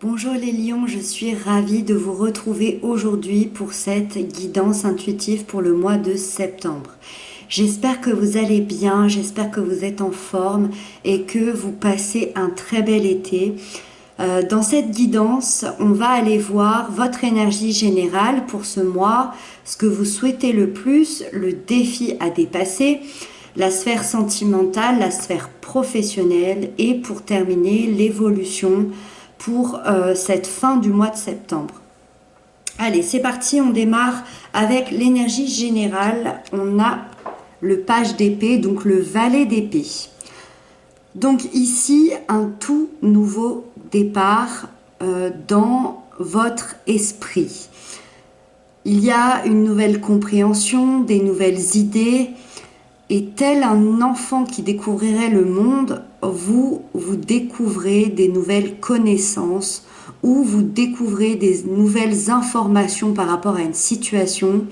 Bonjour les lions, je suis ravie de vous retrouver aujourd'hui pour cette guidance intuitive pour le mois de septembre. J'espère que vous allez bien, j'espère que vous êtes en forme et que vous passez un très bel été. Dans cette guidance, on va aller voir votre énergie générale pour ce mois, ce que vous souhaitez le plus, le défi à dépasser, la sphère sentimentale, la sphère professionnelle et pour terminer l'évolution pour cette fin du mois de septembre. Allez, c'est parti, on démarre avec l'énergie générale. On a le page d'épée, donc le valet d'épée. Donc ici, un tout nouveau départ dans votre esprit. Il y a une nouvelle compréhension, des nouvelles idées, et tel un enfant qui découvrirait le monde, vous découvrez des nouvelles connaissances ou vous découvrez des nouvelles informations par rapport à une situation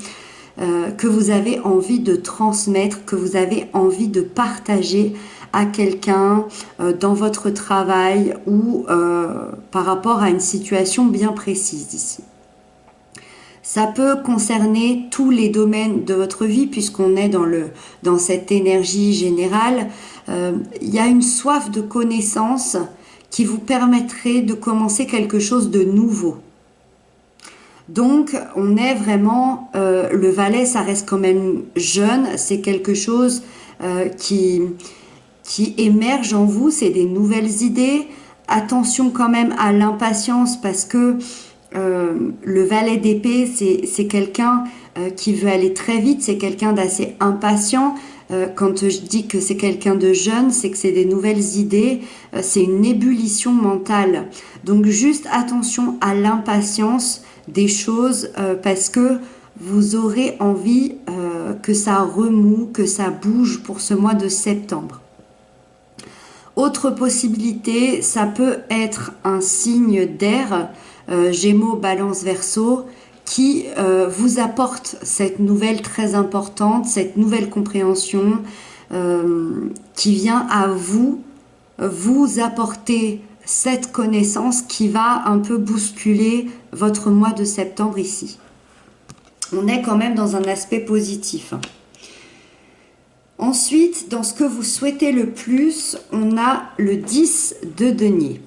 que vous avez envie de transmettre, que vous avez envie de partager à quelqu'un dans votre travail ou par rapport à une situation bien précise ici. Ça peut concerner tous les domaines de votre vie puisqu'on est dans cette énergie générale. Il y a une soif de connaissance qui vous permettrait de commencer quelque chose de nouveau. Donc, on est vraiment, le valet, ça reste quand même jeune, c'est quelque chose qui émerge en vous, c'est des nouvelles idées. Attention quand même à l'impatience parce que le valet d'épée, c'est quelqu'un qui veut aller très vite, c'est quelqu'un d'assez impatient. Quand je dis que c'est quelqu'un de jeune, c'est que c'est des nouvelles idées, c'est une ébullition mentale. Donc juste attention à l'impatience des choses parce que vous aurez envie que ça remue, que ça bouge pour ce mois de septembre. Autre possibilité, ça peut être un signe d'air, Gémeaux, Balance, Verseau, qui vous apporte cette nouvelle très importante, cette nouvelle compréhension qui vient à vous apporter cette connaissance qui va un peu bousculer votre mois de septembre ici. On est quand même dans un aspect positif. Ensuite, dans ce que vous souhaitez le plus, on a le 10 de denier.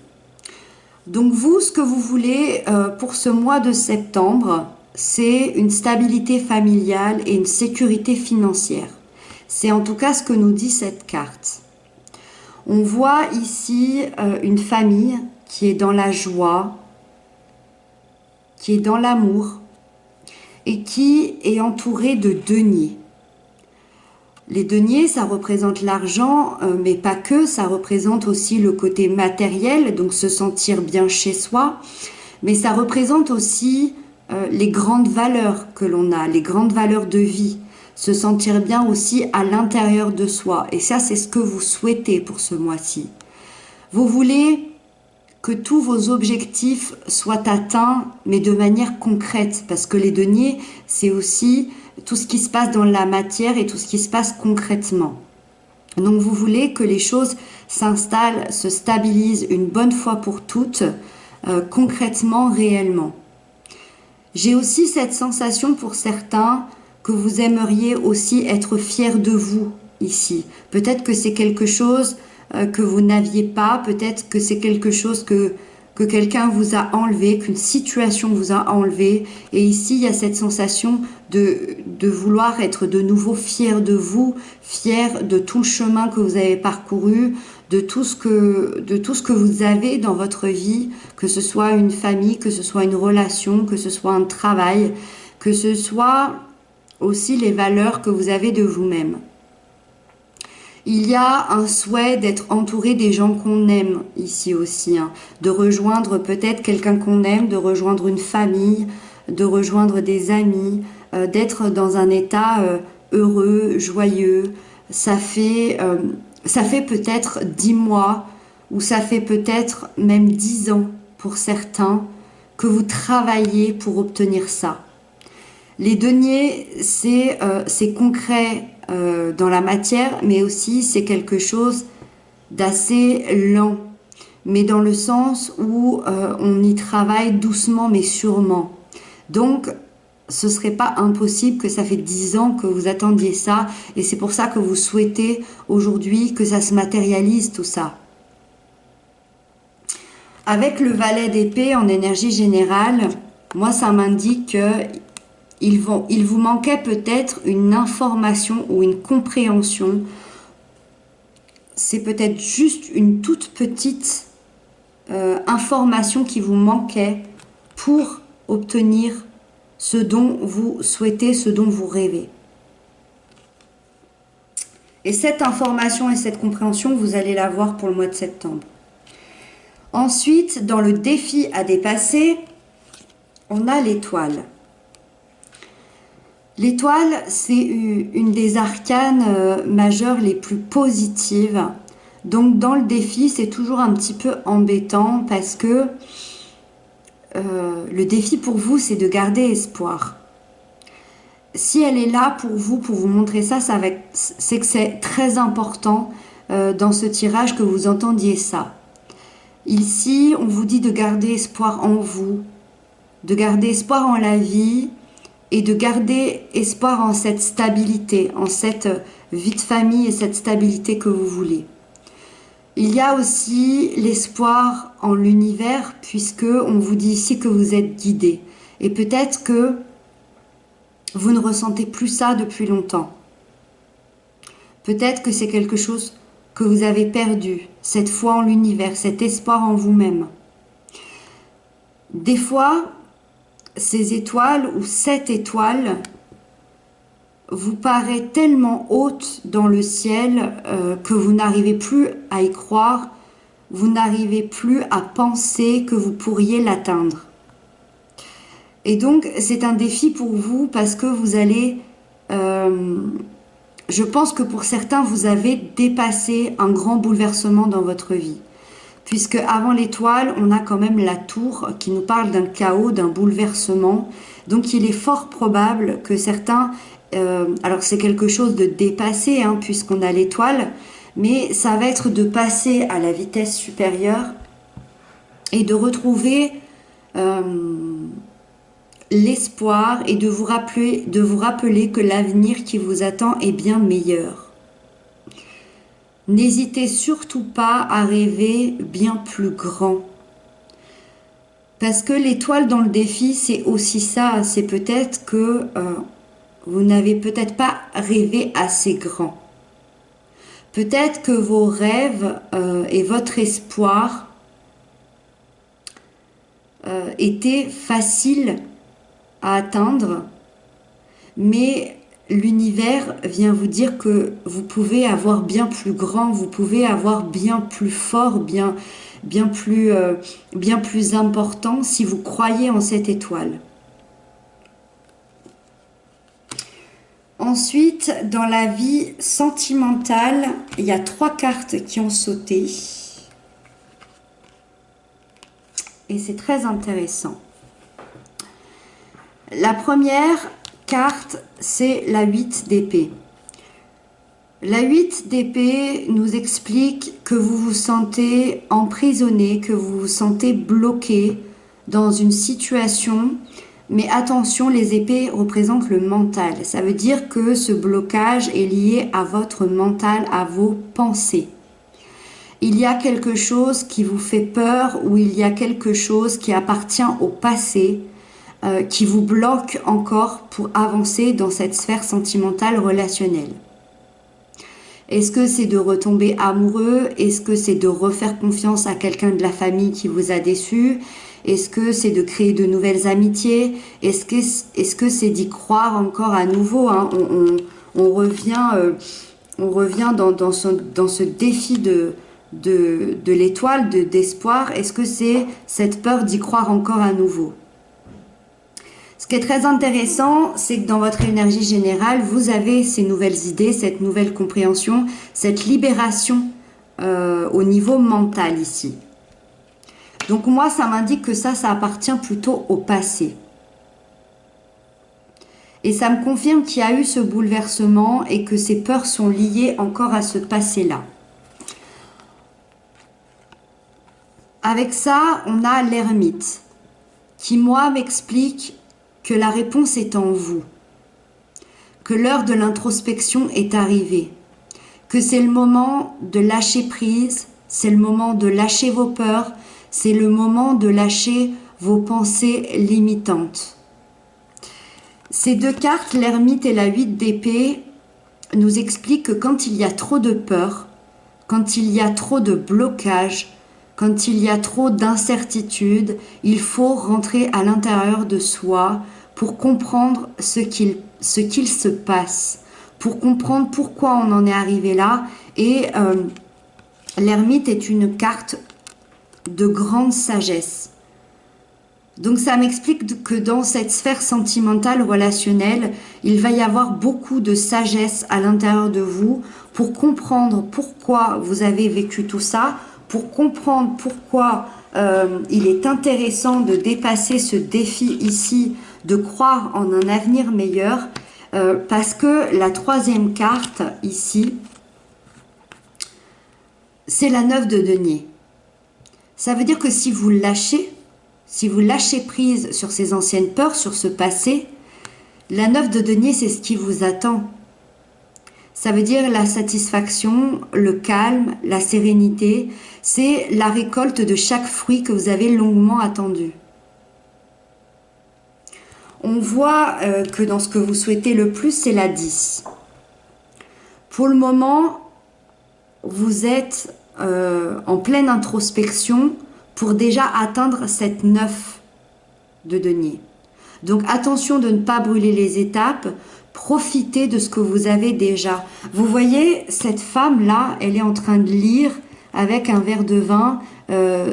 Donc vous, ce que vous voulez pour ce mois de septembre, c'est une stabilité familiale et une sécurité financière. C'est en tout cas ce que nous dit cette carte. On voit ici une famille qui est dans la joie, qui est dans l'amour et qui est entourée de deniers. Les deniers, ça représente l'argent, mais pas que, ça représente aussi le côté matériel, donc se sentir bien chez soi, mais ça représente aussi les grandes valeurs que l'on a, les grandes valeurs de vie, se sentir bien aussi à l'intérieur de soi. Et ça, c'est ce que vous souhaitez pour ce mois-ci. Vous voulez que tous vos objectifs soient atteints, mais de manière concrète, parce que les deniers, c'est aussi tout ce qui se passe dans la matière et tout ce qui se passe concrètement. Donc vous voulez que les choses s'installent, se stabilisent une bonne fois pour toutes, concrètement, réellement. J'ai aussi cette sensation pour certains que vous aimeriez aussi être fiers de vous ici. Peut-être que c'est quelque chose que vous n'aviez pas, peut-être que c'est quelque chose que quelqu'un vous a enlevé, qu'une situation vous a enlevé. Et ici, il y a cette sensation de vouloir être de nouveau fier de vous, fier de tout le chemin que vous avez parcouru, de tout ce que vous avez dans votre vie, que ce soit une famille, que ce soit une relation, que ce soit un travail, que ce soit aussi les valeurs que vous avez de vous-même. Il y a un souhait d'être entouré des gens qu'on aime ici aussi, de rejoindre peut-être quelqu'un qu'on aime, de rejoindre une famille, de rejoindre des amis, d'être dans un état heureux, joyeux. Ça fait peut-être 10 mois ou ça fait peut-être même 10 ans pour certains que vous travaillez pour obtenir ça. Les deniers, c'est concret dans la matière, mais aussi c'est quelque chose d'assez lent. mais dans le sens où on y travaille doucement mais sûrement. Donc, ce ne serait pas impossible que ça fait 10 ans que vous attendiez ça, et c'est pour ça que vous souhaitez aujourd'hui que ça se matérialise tout ça. Avec le valet d'épée en énergie générale, moi ça m'indique que il vous manquait peut-être une information ou une compréhension. C'est peut-être juste une toute petite information qui vous manquait pour obtenir ce dont vous souhaitez, ce dont vous rêvez. Et cette information et cette compréhension, vous allez l'avoir pour le mois de septembre. Ensuite, dans le défi à dépasser, on a l'étoile. L'étoile, c'est une des arcanes majeures les plus positives. Donc dans le défi, c'est toujours un petit peu embêtant parce que le défi pour vous, c'est de garder espoir. Si elle est là pour vous montrer ça, c'est que c'est très important dans ce tirage que vous entendiez ça. Ici, on vous dit de garder espoir en vous, de garder espoir en la vie et de garder espoir en cette stabilité, en cette vie de famille et cette stabilité que vous voulez. Il y a aussi l'espoir en l'univers puisque on vous dit ici que vous êtes guidé. Et peut-être que vous ne ressentez plus ça depuis longtemps. Peut-être que c'est quelque chose que vous avez perdu, cette foi en l'univers, cet espoir en vous-même. Des fois, ces étoiles ou cette étoile vous paraît tellement haute dans le ciel que vous n'arrivez plus à y croire, vous n'arrivez plus à penser que vous pourriez l'atteindre. Et donc, c'est un défi pour vous parce que vous allez... je pense que pour certains, vous avez dépassé un grand bouleversement dans votre vie. Puisque avant l'étoile, on a quand même la tour qui nous parle d'un chaos, d'un bouleversement. Donc, il est fort probable que certains... alors, c'est quelque chose de dépassé, hein, puisqu'on a l'étoile, mais ça va être de passer à la vitesse supérieure et de retrouver... l'espoir et de vous rappeler que l'avenir qui vous attend est bien meilleur. N'hésitez surtout pas à rêver bien plus grand. Parce que l'étoile dans le défi, c'est aussi ça. C'est peut-être que vous n'avez peut-être pas rêvé assez grand. Peut-être que vos rêves et votre espoir étaient faciles à atteindre, mais l'univers vient vous dire que vous pouvez avoir bien plus grand, vous pouvez avoir bien plus fort, bien plus important si vous croyez en cette étoile. Ensuite, dans la vie sentimentale, il y a 3 cartes qui ont sauté. Et c'est très intéressant. La première carte, c'est la 8 d'épée. La 8 d'épée nous explique que vous vous sentez emprisonné, que vous vous sentez bloqué dans une situation. Mais attention, les épées représentent le mental. Ça veut dire que ce blocage est lié à votre mental, à vos pensées. Il y a quelque chose qui vous fait peur ou il y a quelque chose qui appartient au passé qui vous bloque encore pour avancer dans cette sphère sentimentale relationnelle. Est-ce que c'est de retomber amoureux? Est-ce que c'est de refaire confiance à quelqu'un de la famille qui vous a déçu? Est-ce que c'est de créer de nouvelles amitiés? Est-ce que c'est d'y croire encore à nouveau, hein? On revient dans ce défi de l'étoile, d'espoir. Est-ce que c'est cette peur d'y croire encore à nouveau? Ce qui est très intéressant, c'est que dans votre énergie générale, vous avez ces nouvelles idées, cette nouvelle compréhension, cette libération au niveau mental ici. Donc moi, ça m'indique que ça appartient plutôt au passé. Et ça me confirme qu'il y a eu ce bouleversement et que ces peurs sont liées encore à ce passé-là. Avec ça, on a l'ermite qui, moi, m'explique que la réponse est en vous, que l'heure de l'introspection est arrivée, que c'est le moment de lâcher prise, c'est le moment de lâcher vos peurs, c'est le moment de lâcher vos pensées limitantes. Ces deux cartes, l'ermite et la 8 d'épée, nous expliquent que quand il y a trop de peur, quand il y a trop de blocage, quand il y a trop d'incertitude, il faut rentrer à l'intérieur de soi pour comprendre ce qu'il se passe, pour comprendre pourquoi on en est arrivé là. Et l'ermite est une carte de grande sagesse. Donc ça m'explique que dans cette sphère sentimentale, relationnelle, il va y avoir beaucoup de sagesse à l'intérieur de vous pour comprendre pourquoi vous avez vécu tout ça, pour comprendre pourquoi il est intéressant de dépasser ce défi ici, de croire en un avenir meilleur, parce que la troisième carte ici, c'est la 9 de denier. Ça veut dire que si vous lâchez prise sur ces anciennes peurs, sur ce passé, la 9 de denier, c'est ce qui vous attend. Ça veut dire la satisfaction, le calme, la sérénité. C'est la récolte de chaque fruit que vous avez longuement attendu. On voit que dans ce que vous souhaitez le plus, c'est la 10. Pour le moment, vous êtes en pleine introspection pour déjà atteindre cette 9 de denier. Donc attention de ne pas brûler les étapes, profitez de ce que vous avez déjà. Vous voyez, cette femme-là, elle est en train de lire avec un verre de vin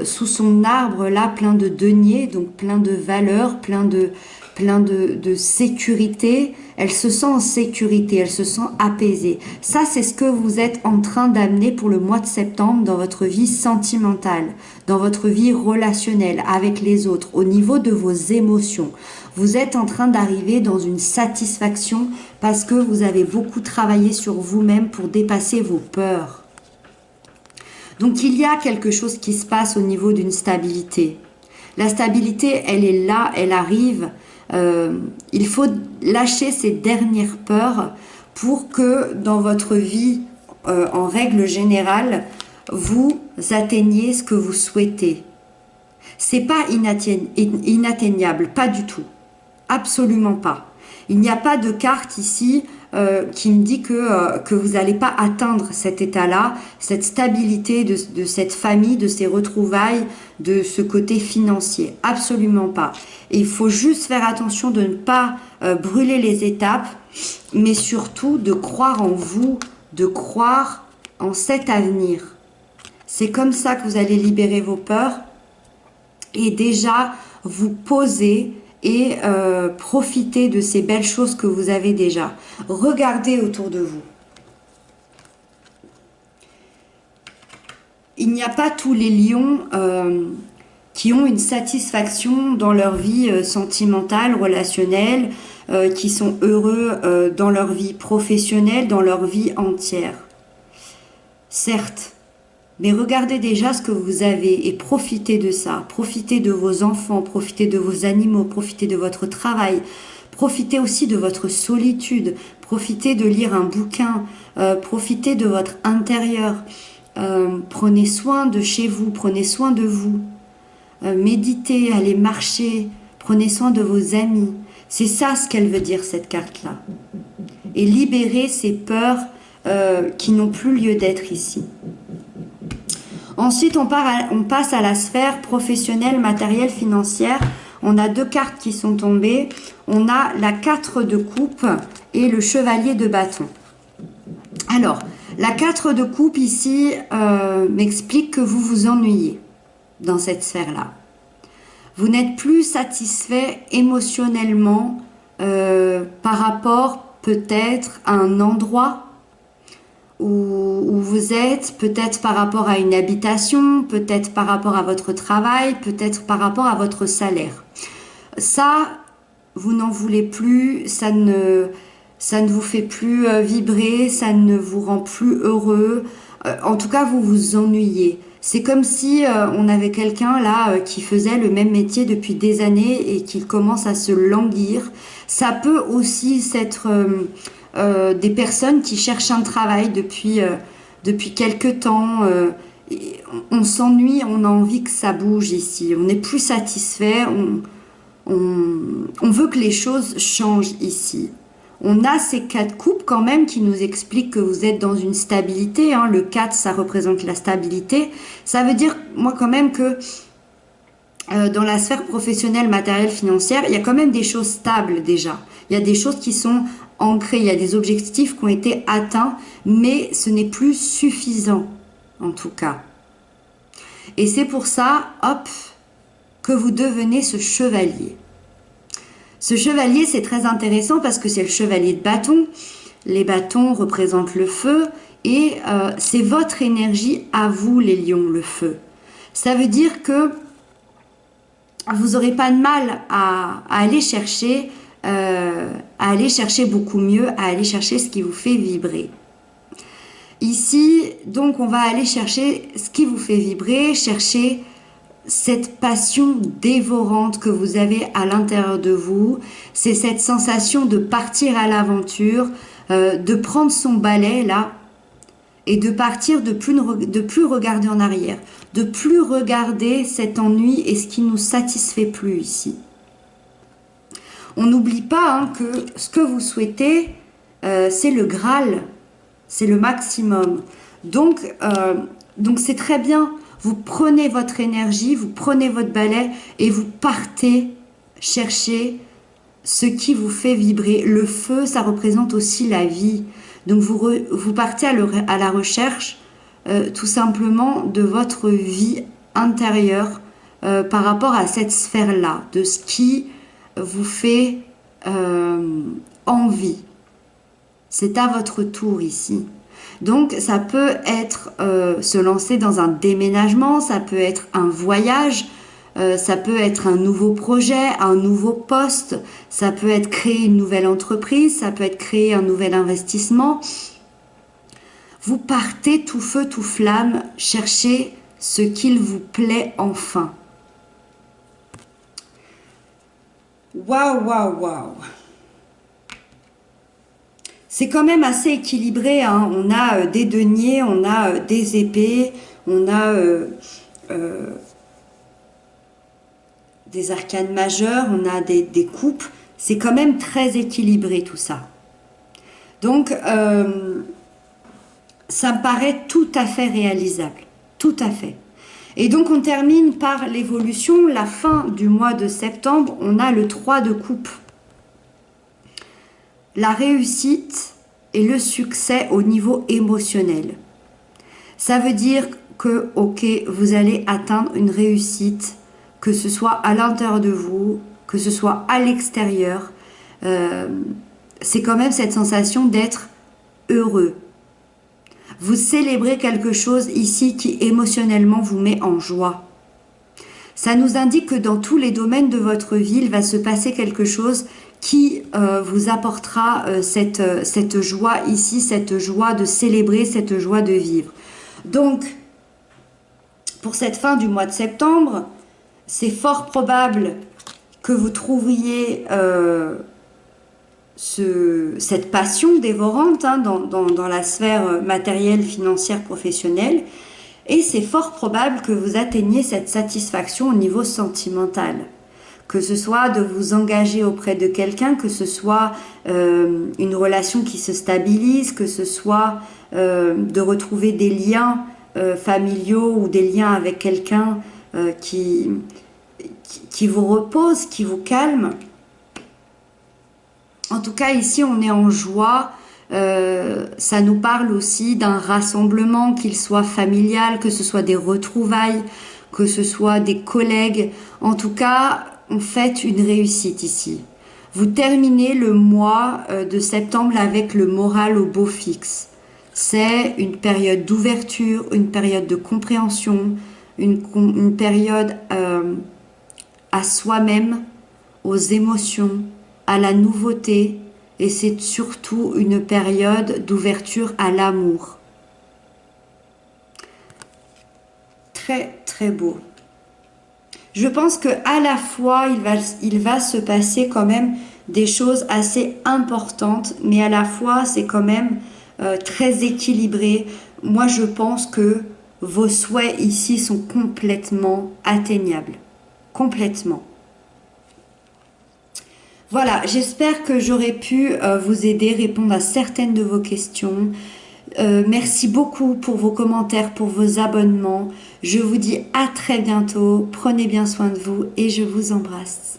sous son arbre là, plein de deniers, donc plein de valeurs, plein de sécurité. Elle se sent en sécurité, elle se sent apaisée. Ça, c'est ce que vous êtes en train d'amener pour le mois de septembre dans votre vie sentimentale, dans votre vie relationnelle avec les autres, au niveau de vos émotions. Vous êtes en train d'arriver dans une satisfaction parce que vous avez beaucoup travaillé sur vous-même pour dépasser vos peurs. Donc, il y a quelque chose qui se passe au niveau d'une stabilité. La stabilité, elle est là, elle arrive. Il faut lâcher ces dernières peurs pour que dans votre vie, en règle générale, vous atteigniez ce que vous souhaitez. C'est pas inatteignable, pas du tout, absolument pas. Il n'y a pas de carte ici qui me dit que vous n'allez pas atteindre cet état-là, cette stabilité de cette famille, de ces retrouvailles, de ce côté financier. Absolument pas. Et il faut juste faire attention de ne pas brûler les étapes, mais surtout de croire en vous, de croire en cet avenir. C'est comme ça que vous allez libérer vos peurs et déjà vous poser et profiter de ces belles choses que vous avez déjà. Regardez autour de vous. Il n'y a pas tous les lions qui ont une satisfaction dans leur vie sentimentale, relationnelle, qui sont heureux dans leur vie professionnelle, dans leur vie entière. Certes, mais regardez déjà ce que vous avez et profitez de ça. Profitez de vos enfants, profitez de vos animaux, profitez de votre travail. Profitez aussi de votre solitude. Profitez de lire un bouquin. Profitez de votre intérieur. Prenez soin de chez vous, prenez soin de vous. Méditez, allez marcher. Prenez soin de vos amis. C'est ça ce qu'elle veut dire, cette carte-là. Et libérez ces peurs qui n'ont plus lieu d'être ici. Ensuite, on passe à la sphère professionnelle, matérielle, financière. On a deux cartes qui sont tombées. On a la 4 de coupe et le chevalier de bâton. Alors, la 4 de coupe ici m'explique que vous vous ennuyez dans cette sphère-là. Vous n'êtes plus satisfait émotionnellement par rapport peut-être à un endroit où vous êtes, peut-être par rapport à une habitation, peut-être par rapport à votre travail, peut-être par rapport à votre salaire. Ça, vous n'en voulez plus, ça ne vous fait plus vibrer, ça ne vous rend plus heureux. En tout cas, vous vous ennuyez. C'est comme si on avait quelqu'un là qui faisait le même métier depuis des années et qui commence à se languir. Ça peut aussi être des personnes qui cherchent un travail depuis quelque temps. On s'ennuie, on a envie que ça bouge ici. On n'est plus satisfait, on veut que les choses changent ici. On a ces 4 coupes quand même qui nous expliquent que vous êtes dans une stabilité. Hein. Le 4, ça représente la stabilité. Ça veut dire, moi, quand même que dans la sphère professionnelle, matérielle, financière, il y a quand même des choses stables déjà. Il y a des choses qui sont ancrées, il y a des objectifs qui ont été atteints, mais ce n'est plus suffisant, en tout cas. Et c'est pour ça, hop, que vous devenez ce chevalier. Ce chevalier, c'est très intéressant parce que c'est le chevalier de bâton. Les bâtons représentent le feu et c'est votre énergie à vous, les lions, le feu. Ça veut dire que vous n'aurez pas de mal à aller chercher beaucoup mieux, à aller chercher ce qui vous fait vibrer. Ici, donc, on va aller chercher ce qui vous fait vibrer, chercher cette passion dévorante que vous avez à l'intérieur de vous, c'est cette sensation de partir à l'aventure, de prendre son balai là et de partir, de plus regarder en arrière, de plus regarder cet ennui et ce qui nous satisfait plus ici. On n'oublie pas hein, que ce que vous souhaitez, c'est le Graal, c'est le maximum. Donc c'est très bien. Vous prenez votre énergie, vous prenez votre balai et vous partez chercher ce qui vous fait vibrer. Le feu, ça représente aussi la vie. Donc vous partez à la recherche tout simplement de votre vie intérieure par rapport à cette sphère-là, de ce qui vous fait envie. C'est à votre tour ici. Donc ça peut être se lancer dans un déménagement, ça peut être un voyage, ça peut être un nouveau projet, un nouveau poste, ça peut être créer une nouvelle entreprise, ça peut être créer un nouvel investissement. Vous partez tout feu, tout flamme, chercher ce qu'il vous plaît enfin. Waouh, waouh, waouh! C'est quand même assez équilibré, hein. On a des deniers, on a des épées, on a des arcanes majeures, on a des coupes. C'est quand même très équilibré tout ça. Donc, ça me paraît tout à fait réalisable. Tout à fait. Et donc, on termine par l'évolution. La fin du mois de septembre, on a le 3 de coupe. La réussite et le succès au niveau émotionnel. Ça veut dire que, ok, vous allez atteindre une réussite, que ce soit à l'intérieur de vous, que ce soit à l'extérieur. C'est quand même cette sensation d'être heureux. Vous célébrez quelque chose ici qui émotionnellement vous met en joie. Ça nous indique que dans tous les domaines de votre vie, il va se passer quelque chose qui vous apportera cette joie ici, cette joie de célébrer, cette joie de vivre. Donc, pour cette fin du mois de septembre, c'est fort probable que vous trouviez cette passion dévorante hein, dans la sphère matérielle, financière, professionnelle. Et c'est fort probable que vous atteigniez cette satisfaction au niveau sentimental. Que ce soit de vous engager auprès de quelqu'un, que ce soit une relation qui se stabilise, que ce soit de retrouver des liens familiaux ou des liens avec quelqu'un qui vous repose, qui vous calme. En tout cas, ici, on est en joie. Ça nous parle aussi d'un rassemblement, qu'il soit familial, que ce soit des retrouvailles, que ce soit des collègues. En tout cas, on fête une réussite ici. Vous terminez le mois de septembre avec le moral au beau fixe. C'est une période d'ouverture, une période de compréhension, une période à soi-même, aux émotions, à la nouveauté, et c'est surtout une période d'ouverture à l'amour. très très beau. Je pense que à la fois il va se passer quand même des choses assez importantes, mais à la fois c'est quand même très équilibré. Moi je pense que vos souhaits ici sont complètement atteignables, complètement. Voilà, j'espère que j'aurai pu vous aider, répondre à certaines de vos questions. Merci beaucoup pour vos commentaires, pour vos abonnements. Je vous dis à très bientôt. Prenez bien soin de vous et je vous embrasse.